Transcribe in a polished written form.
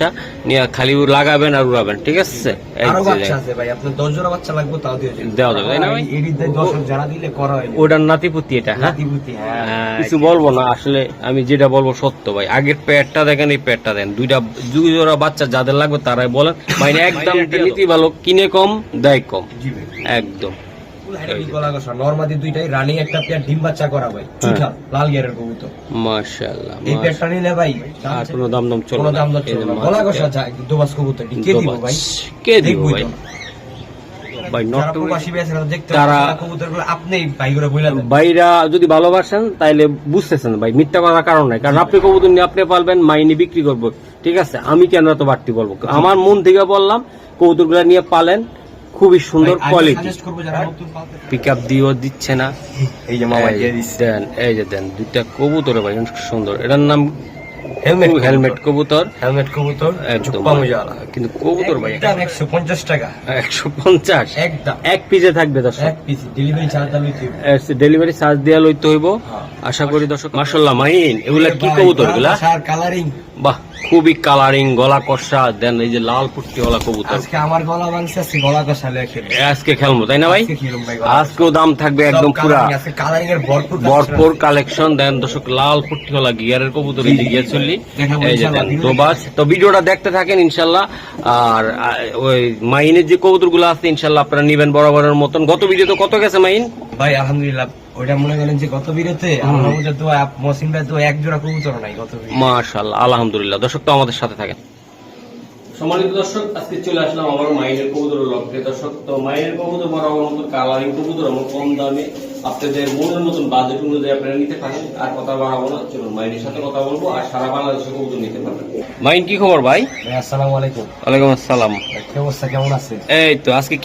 বাচ্চা নিয়ে খালি লাগাবেন আর উড়াবেন, ঠিক আছে? দেওয়া যাবে, তাই না ভাই? ওটার নাতিপুতি এটা। হ্যাঁ, কিছু বলবো না, আসলে আমি যেটা বলবো সত্য ভাই। আগের পেটটা দেখেন, এই পেটটা দেন, দুই জোড়া বাচ্চা যাদের লাগবে তারাই বলেন। মানে একদম নীতি ভালো, কিনে কম দেয় কম, একদম। নরমাদি দুইটাই রানিং, একটা পেয়ার ডিম বাচ্চা করা ভাই, লাল গিয়ারের কবুতর। মাশাআল্লাহ, এই পেয়ারটা নিলে ভাই আর কোনো দাম চলবে না। গলা কষা যায় দোবাস কবুতর কে দিব ভাই? কে দিব ভাই? ভাই ভাইরা যদি ভালোবাসেন তাইলে বুঝতেছেন ভাই, মিথ্যা কথা কারণ নাই। কারণ আপনি কবুতর নিয়ে আপনি পালবেন, মাইনে বিক্রি করবো, ঠিক আছে? আমি কেন এত বাড়তি বলবো? আমার মন থেকে বললাম, কবুতর গুলা নিয়ে পালেন, খুবই সুন্দর কোয়ালিটি। পিক আপ দিয়েও দিচ্ছে না, এই যে মামা দেন, এই যে দেন দুইটা কবুতর ভাই সুন্দর। এটার নাম হেলমেট কবুতর, একদম। কিন্তু কবুতর ভাই 150 টাকা, 150 একদম এক পিসে থাকবে দর্শক, এক piece delivery charge delivery charge দেওয়া লইতে হইব। আশা করি দর্শক। মাশাআল্লাহ মাহিন, এগুলা কি কবুতর গুলা? কালারিং, বাহ, খুবই কালারিং, গলা কষা। দেন এই যে লাল পুট্টিওয়ালা কবুতর। আজকে আমার গলা ভাঙছে, আজকে গলা কষা আজকে খেলবো, তাই না ভাই? আজকেও দাম থাকবে একদম পুরা কালারিং এর ভরপুর কালেকশন। দেন দর্শক, লাল পুট্টিওয়ালা গিয়ারের কবুতর, এই যে গিয়া চললি, এই যে দেন। তো বাস, তো ভিডিওটা দেখতে থাকেন ইনশাল্লাহ। আর ওই মাইনের যে কবুতর গুলো আছে ইনশাল্লাহ আপনারা নিবেন বরাবরের মতন। গত ভিডিও তো কত গেছে মাইন ভাই? আলহামদুলিল্লাহ, ওইটা মনে করেন যে গত ভিডিওতে মহসিন ভাই তো এক জোড়া কবুতর নাই গত ভিডিও। মাশাআল্লাহ, আলহামদুলিল্লাহ। দর্শক তো আমাদের সাথে থাকেন। সম্মানিত দর্শক, আজকে চলে আসলাম আমার মাইনের কবুতরের লক্ষ্যে। দর্শক, তো মাইনের কবুতর বরাবর মতো কালারিং কবুতর আমার কম দামে আপনাদের মনের মতন বাজেট অনুযায়ী আপনারা নিতে পারেন। আর কথা বাড়াবো না, চলুন মাইনের সাথে কথা বলবো। আর সারা বাংলাদেশে কবুতর নিতে পারবেন। মাইন, কি খবর ভাই? আসসালামু আলাইকুম। ওয়ালাইকুম আসসালাম। কি অবস্থা, কেমন আছে? এই তো আজকে